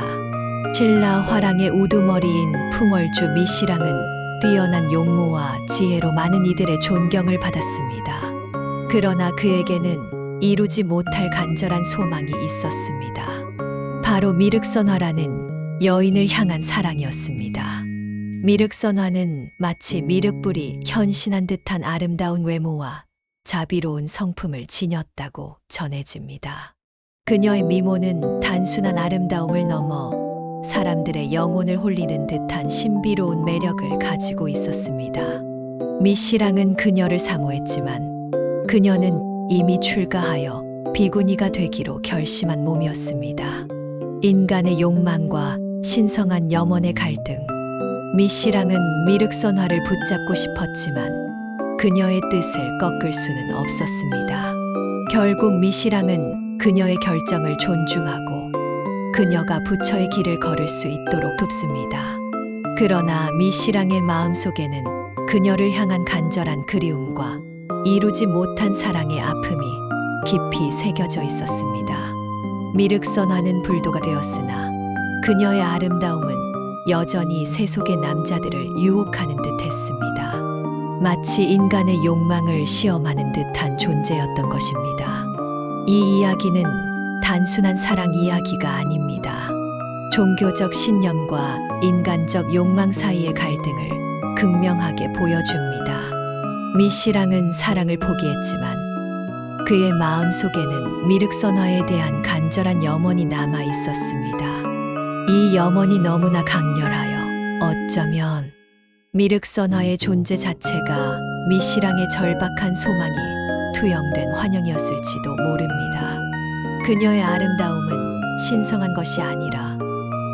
A: 신라 화랑의 우두머리인 풍월주 미시랑은 뛰어난 용모와 지혜로 많은 이들의 존경을 받았습니다. 그러나 그에게는 이루지 못할 간절한 소망이 있었습니다. 바로 미륵선화라는 여인을 향한 사랑이었습니다. 미륵선화는 마치 미륵불이 현신한 듯한 아름다운 외모와 자비로운 성품을 지녔다고 전해집니다. 그녀의 미모는 단순한 아름다움을 넘어 사람들의 영혼을 홀리는 듯한 신비로운 매력을 가지고 있었습니다. 미시랑은 그녀를 사모했지만 그녀는 이미 출가하여 비구니가 되기로 결심한 몸이었습니다. 인간의 욕망과 신성한 염원의 갈등. 미시랑은 미륵선화를 붙잡고 싶었지만 그녀의 뜻을 꺾을 수는 없었습니다. 결국 미시랑은 그녀의 결정을 존중하고 그녀가 부처의 길을 걸을 수 있도록 돕습니다. 그러나 미시랑의 마음속에는 그녀를 향한 간절한 그리움과 이루지 못한 사랑의 아픔이 깊이 새겨져 있었습니다. 미륵선화는 불도가 되었으나 그녀의 아름다움은 여전히 세속의 남자들을 유혹하는 듯 했습니다. 마치 인간의 욕망을 시험하는 듯한 존재였던 것입니다. 이 이야기는 단순한 사랑 이야기가 아닙니다. 종교적 신념과 인간적 욕망 사이의 갈등을 극명하게 보여줍니다. 미시랑은 사랑을 포기했지만 그의 마음속에는 미륵선화에 대한 간절한 염원이 남아 있었습니다. 이 염원이 너무나 강렬하여 어쩌면 미륵선화의 존재 자체가 미시랑의 절박한 소망이 투영된 환영이었을지도 모릅니다. 그녀의 아름다움은 신성한 것이 아니라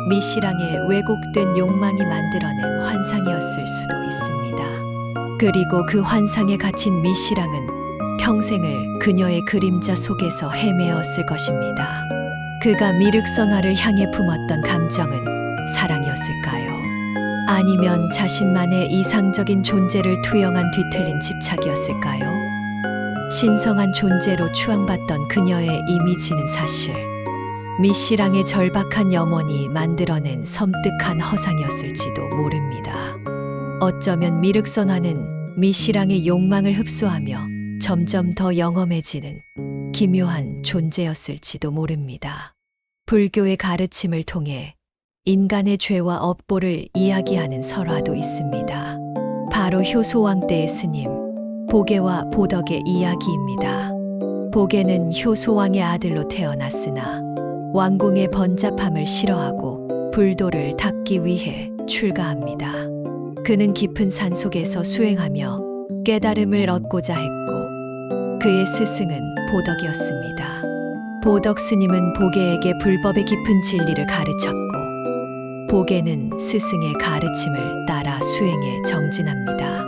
A: 미시랑의 왜곡된 욕망이 만들어낸 환상이었을 수도 있습니다. 그리고 그 환상에 갇힌 미시랑은 평생을 그녀의 그림자 속에서 헤매었을 것입니다. 그가 미륵선화를 향해 품었던 감정은 사랑이었을까요? 아니면 자신만의 이상적인 존재를 투영한 뒤틀린 집착이었을까요? 신성한 존재로 추앙받던 그녀의 이미지는 사실 미시랑의 절박한 염원이 만들어낸 섬뜩한 허상이었을지도 모릅니다. 어쩌면 미륵선화는 미시랑의 욕망을 흡수하며 점점 더 영험해지는 기묘한 존재였을지도 모릅니다. 불교의 가르침을 통해 인간의 죄와 업보를 이야기하는 설화도 있습니다. 바로 효소왕 때의 스님 보계와 보덕의 이야기입니다. 보계는 효소왕의 아들로 태어났으나 왕궁의 번잡함을 싫어하고 불도를 닦기 위해 출가합니다. 그는 깊은 산 속에서 수행하며 깨달음을 얻고자 했고 그의 스승은 보덕이었습니다. 보덕 스님은 보계에게 불법의 깊은 진리를 가르쳤고 보계는 스승의 가르침을 따라 수행에 정진합니다.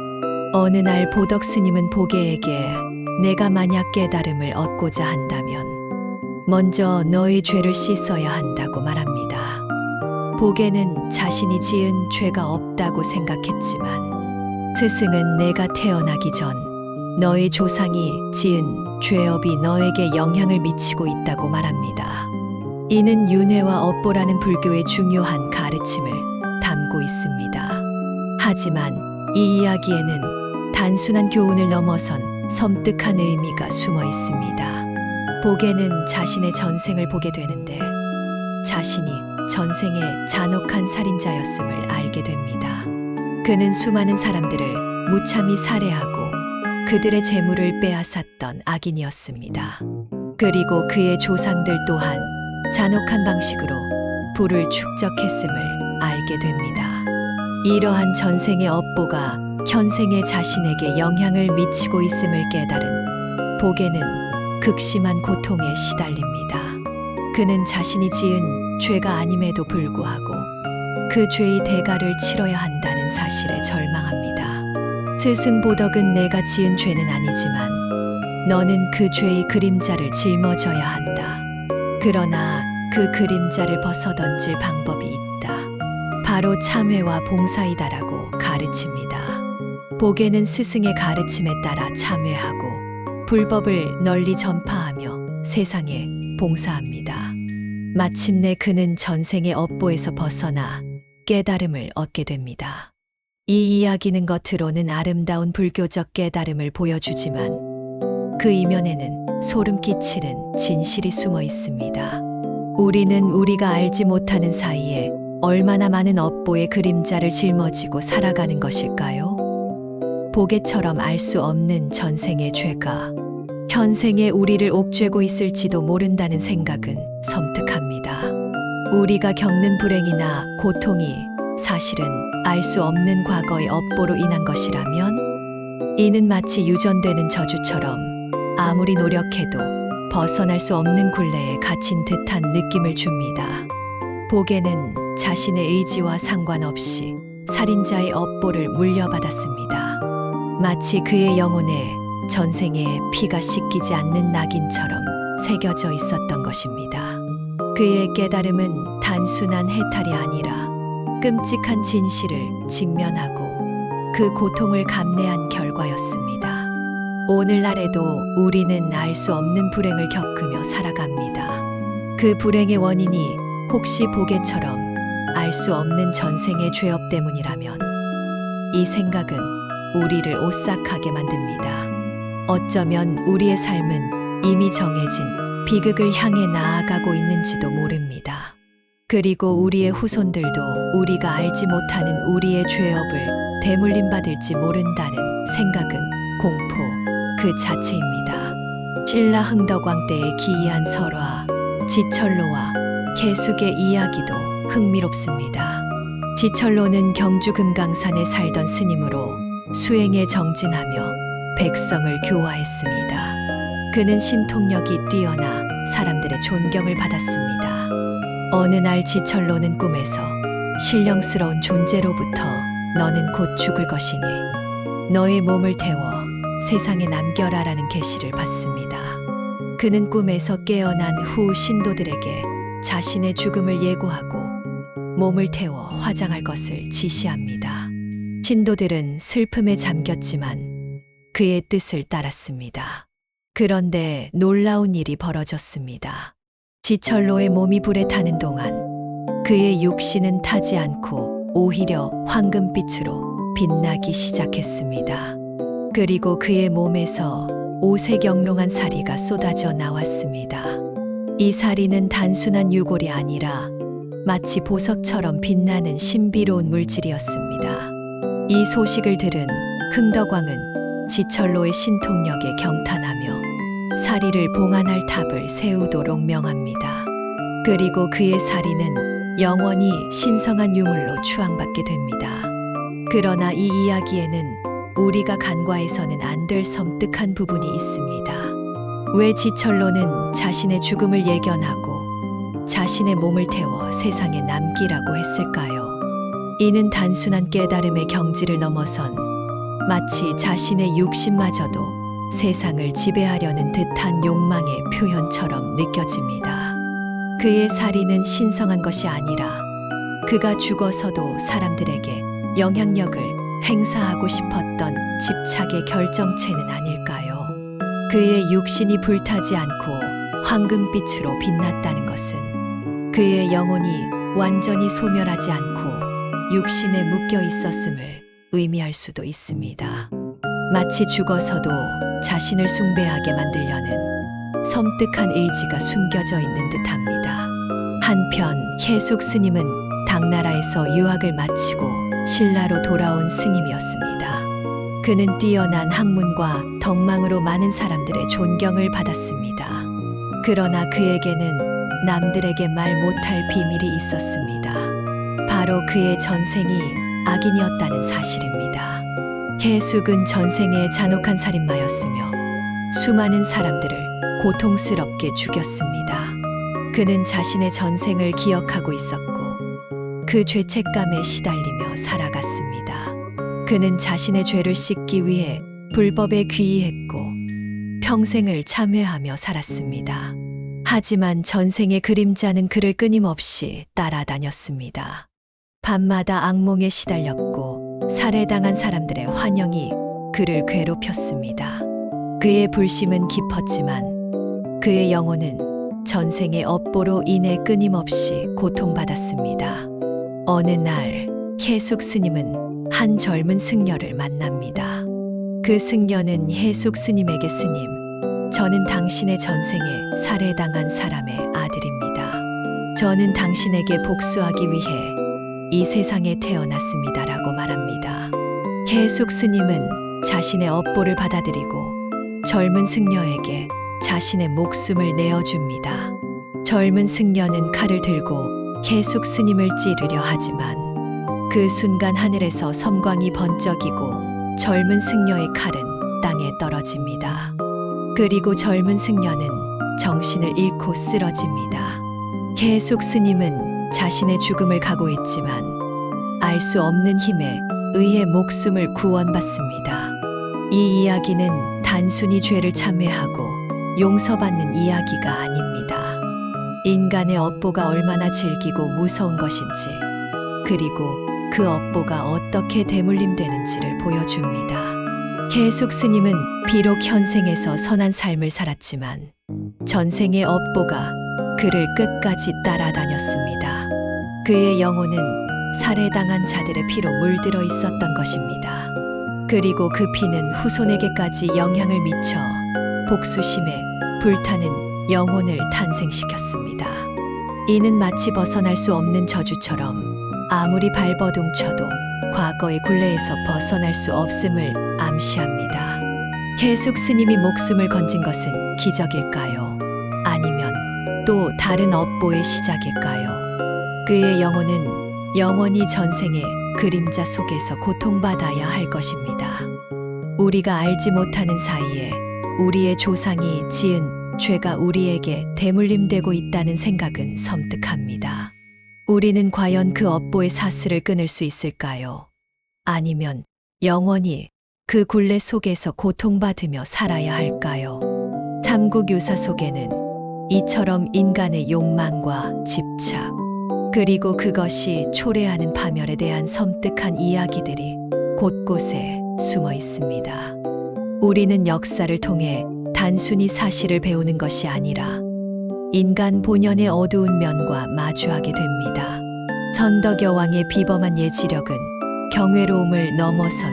A: 어느 날 보덕 스님은 보계에게 내가 만약 깨달음을 얻고자 한다면 먼저 너의 죄를 씻어야 한다고 말합니다. 보계는 자신이 지은 죄가 없다고 생각했지만 스승은 내가 태어나기 전 너의 조상이 지은 죄업이 너에게 영향을 미치고 있다고 말합니다. 이는 윤회와 업보라는 불교의 중요한 가르침을 담고 있습니다. 하지만 이 이야기에는 단순한 교훈을 넘어선 섬뜩한 의미가 숨어 있습니다. 보계는 자신의 전생을 보게 되는데 자신이 전생에 잔혹한 살인자였음을 알게 됩니다. 그는 수많은 사람들을 무참히 살해하고 그들의 재물을 빼앗았던 악인이었습니다. 그리고 그의 조상들 또한 잔혹한 방식으로 부를 축적했음을 알게 됩니다. 이러한 전생의 업보가 현생의 자신에게 영향을 미치고 있음을 깨달은 보계는 극심한 고통에 시달립니다. 그는 자신이 지은 죄가 아님에도 불구하고 그 죄의 대가를 치러야 한다는 사실에 절망합니다. 스승 보덕은 내가 지은 죄는 아니지만 너는 그 죄의 그림자를 짊어져야 한다. 그러나 그 그림자를 벗어던질 방법이 있다. 바로 참회와 봉사이다라고 가르칩니다. 보계는 스승의 가르침에 따라 참회하고 불법을 널리 전파하며 세상에 봉사합니다. 마침내 그는 전생의 업보에서 벗어나 깨달음을 얻게 됩니다. 이 이야기는 겉으로는 아름다운 불교적 깨달음을 보여주지만 그 이면에는 소름 끼치는 진실이 숨어 있습니다. 우리는 우리가 알지 못하는 사이에 얼마나 많은 업보의 그림자를 짊어지고 살아가는 것일까요? 보계처럼 알 수 없는 전생의 죄가 현생에 우리를 옥죄고 있을지도 모른다는 생각은 섬뜩합니다. 우리가 겪는 불행이나 고통이 사실은 알 수 없는 과거의 업보로 인한 것이라면 이는 마치 유전되는 저주처럼 아무리 노력해도 벗어날 수 없는 굴레에 갇힌 듯한 느낌을 줍니다. 보계는 자신의 의지와 상관없이 살인자의 업보를 물려받았습니다. 마치 그의 영혼에 전생에 피가 씻기지 않는 낙인처럼 새겨져 있었던 것입니다. 그의 깨달음은 단순한 해탈이 아니라 끔찍한 진실을 직면하고 그 고통을 감내한 결과였습니다. 오늘날에도 우리는 알 수 없는 불행을 겪으며 살아갑니다. 그 불행의 원인이 혹시 보계처럼 알 수 없는 전생의 죄업 때문이라면 이 생각은 우리를 오싹하게 만듭니다. 어쩌면 우리의 삶은 이미 정해진 비극을 향해 나아가고 있는지도 모릅니다. 그리고 우리의 후손들도 우리가 알지 못하는 우리의 죄업을 대물림받을지 모른다는 생각은 공포 그 자체입니다. 신라 흥덕왕 때의 기이한 설화, 지철로와 개숙의 이야기도 흥미롭습니다. 지철로는 경주 금강산에 살던 스님으로 수행에 정진하며 백성을 교화했습니다. 그는 신통력이 뛰어나 사람들의 존경을 받았습니다. 어느 날 지철로는 꿈에서 신령스러운 존재로부터 너는 곧 죽을 것이니 너의 몸을 태워 세상에 남겨라라는 계시를 받습니다. 그는 꿈에서 깨어난 후 신도들에게 자신의 죽음을 예고하고 몸을 태워 화장할 것을 지시합니다. 신도들은 슬픔에 잠겼지만 그의 뜻을 따랐습니다. 그런데 놀라운 일이 벌어졌습니다. 지철로의 몸이 불에 타는 동안 그의 육신은 타지 않고 오히려 황금빛으로 빛나기 시작했습니다. 그리고 그의 몸에서 오색영롱한 사리가 쏟아져 나왔습니다. 이 사리는 단순한 유골이 아니라 마치 보석처럼 빛나는 신비로운 물질이었습니다. 이 소식을 들은 흥덕왕은 지철로의 신통력에 경탄하며 사리를 봉안할 탑을 세우도록 명합니다. 그리고 그의 살인은 영원히 신성한 유물로 추앙받게 됩니다. 그러나 이 이야기에는 우리가 간과해서는 안 될 섬뜩한 부분이 있습니다. 왜 지철로는 자신의 죽음을 예견하고 자신의 몸을 태워 세상에 남기라고 했을까요? 이는 단순한 깨달음의 경지를 넘어선 마치 자신의 육신마저도 세상을 지배하려는 듯한 욕망의 표현처럼 느껴집니다. 그의 살인은 신성한 것이 아니라 그가 죽어서도 사람들에게 영향력을 행사하고 싶었던 집착의 결정체는 아닐까요? 그의 육신이 불타지 않고 황금빛으로 빛났다는 것은 그의 영혼이 완전히 소멸하지 않고 육신에 묶여 있었음을 의미할 수도 있습니다. 마치 죽어서도 자신을 숭배하게 만들려는 섬뜩한 의지가 숨겨져 있는 듯합니다. 한편 해숙 스님은 당나라에서 유학을 마치고 신라로 돌아온 스님이었습니다. 그는 뛰어난 학문과 덕망으로 많은 사람들의 존경을 받았습니다. 그러나 그에게는 남들에게 말 못할 비밀이 있었습니다. 바로 그의 전생이 악인이었다는 사실입니다. 해숙은 전생에 잔혹한 살인마였으며 수많은 사람들을 고통스럽게 죽였습니다. 그는 자신의 전생을 기억하고 있었고 그 죄책감에 시달리며 살아갔습니다. 그는 자신의 죄를 씻기 위해 불법에 귀의했고 평생을 참회하며 살았습니다. 하지만 전생의 그림자는 그를 끊임없이 따라다녔습니다. 밤마다 악몽에 시달렸고 살해당한 사람들의 환영이 그를 괴롭혔습니다. 그의 불심은 깊었지만 그의 영혼은 전생의 업보로 인해 끊임없이 고통받았습니다. 어느 날 해숙 스님은 한 젊은 승려를 만납니다. 그 승려는 해숙 스님에게 스님, 저는 당신의 전생에 살해당한 사람의 아들입니다. 저는 당신에게 복수하기 위해 이 세상에 태어났습니다라고 말합니다. 해숙 스님은 자신의 업보를 받아들이고 젊은 승려에게 자신의 목숨을 내어줍니다. 젊은 승려는 칼을 들고 해숙 스님을 찌르려 하지만 그 순간 하늘에서 섬광이 번쩍이고 젊은 승려의 칼은 땅에 떨어집니다. 그리고 젊은 승려는 정신을 잃고 쓰러집니다. 해숙 스님은 자신의 죽음을 각오했지만 알 수 없는 힘에 의해 목숨을 구원받습니다. 이 이야기는 단순히 죄를 참회하고 용서받는 이야기가 아닙니다. 인간의 업보가 얼마나 질기고 무서운 것인지, 그리고 그 업보가 어떻게 대물림되는지를 보여줍니다. 해숙 스님은 비록 현생에서 선한 삶을 살았지만 전생의 업보가 그를 끝까지 따라다녔습니다. 그의 영혼은 살해당한 자들의 피로 물들어 있었던 것입니다. 그리고 그 피는 후손에게까지 영향을 미쳐 복수심에 불타는 영혼을 탄생시켰습니다. 이는 마치 벗어날 수 없는 저주처럼 아무리 발버둥쳐도 과거의 굴레에서 벗어날 수 없음을 암시합니다. 해숙 스님이 목숨을 건진 것은 기적일까요? 아니면 또 다른 업보의 시작일까요? 그의 영혼은 영원히 전생의 그림자 속에서 고통받아야 할 것입니다. 우리가 알지 못하는 사이에 우리의 조상이 지은 죄가 우리에게 대물림되고 있다는 생각은 섬뜩합니다. 우리는 과연 그 업보의 사슬을 끊을 수 있을까요? 아니면 영원히 그 굴레 속에서 고통받으며 살아야 할까요? 삼국유사 속에는 이처럼 인간의 욕망과 집착, 그리고 그것이 초래하는 파멸에 대한 섬뜩한 이야기들이 곳곳에 숨어 있습니다. 우리는 역사를 통해 단순히 사실을 배우는 것이 아니라 인간 본연의 어두운 면과 마주하게 됩니다. 선덕여 왕의 비범한 예지력은 경외로움을 넘어선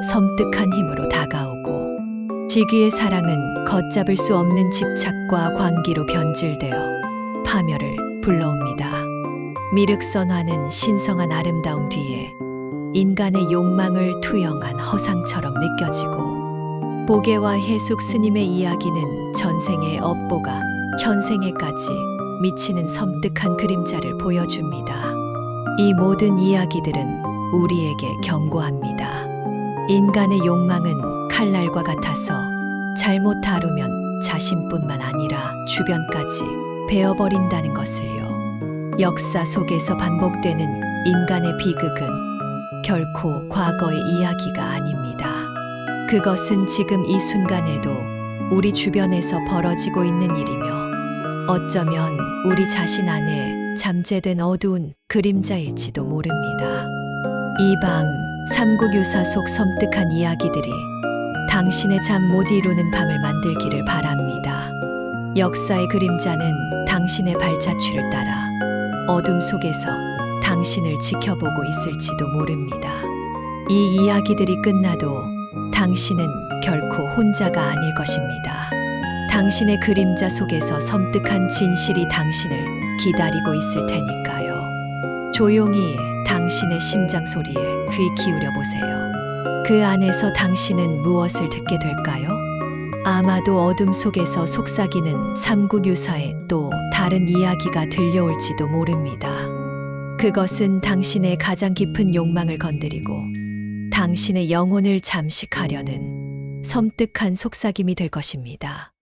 A: 섬뜩한 힘으로 다가오고, 지귀의 사랑은 걷잡을 수 없는 집착과 광기로 변질되어 파멸을 불러옵니다. 미륵선화는 신성한 아름다움 뒤에 인간의 욕망을 투영한 허상처럼 느껴지고, 보게와 해숙 스님의 이야기는 전생의 업보가 현생에까지 미치는 섬뜩한 그림자를 보여줍니다. 이 모든 이야기들은 우리에게 경고합니다. 인간의 욕망은 칼날과 같아서 잘못 다루면 자신뿐만 아니라 주변까지 베어버린다는 것을요. 역사 속에서 반복되는 인간의 비극은 결코 과거의 이야기가 아닙니다. 그것은 지금 이 순간에도 우리 주변에서 벌어지고 있는 일이며 어쩌면 우리 자신 안에 잠재된 어두운 그림자일지도 모릅니다. 이 밤 삼국유사 속 섬뜩한 이야기들이 당신의 잠 못 이루는 밤을 만들기를 바랍니다. 역사의 그림자는 당신의 발자취를 따라 어둠 속에서 당신을 지켜보고 있을지도 모릅니다. 이 이야기들이 끝나도 당신은 결코 혼자가 아닐 것입니다. 당신의 그림자 속에서 섬뜩한 진실이 당신을 기다리고 있을 테니까요. 조용히 당신의 심장 소리에 귀 기울여 보세요. 그 안에서 당신은 무엇을 듣게 될까요? 아마도 어둠 속에서 속삭이는 삼국유사의 또 다른 이야기가 들려올지도 모릅니다. 그것은 당신의 가장 깊은 욕망을 건드리고 당신의 영혼을 잠식하려는 섬뜩한 속삭임이 될 것입니다.